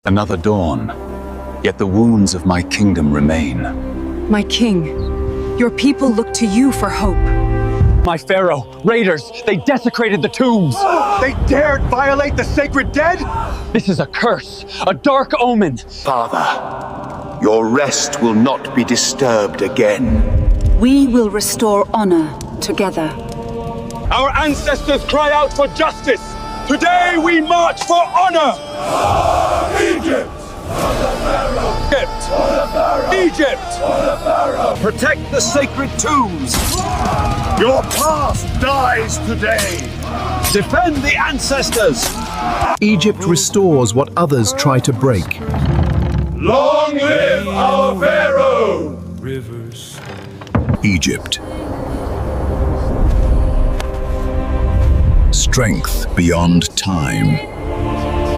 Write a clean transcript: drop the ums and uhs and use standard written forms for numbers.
Another dawn, yet the wounds of my kingdom remain. My king, your people look to you for hope. My pharaoh, raiders, they desecrated the tombs. They dared violate the sacred dead? This is a curse, a dark omen. Father, your rest will not be disturbed again. We will restore honor together. Our ancestors cry out for justice. Today we march for honor. Egypt! Egypt! Protect the sacred tombs. Your past dies today. Defend the ancestors. Egypt restores what others try to break. Long live our pharaoh! Rivers. Egypt. Strength beyond time.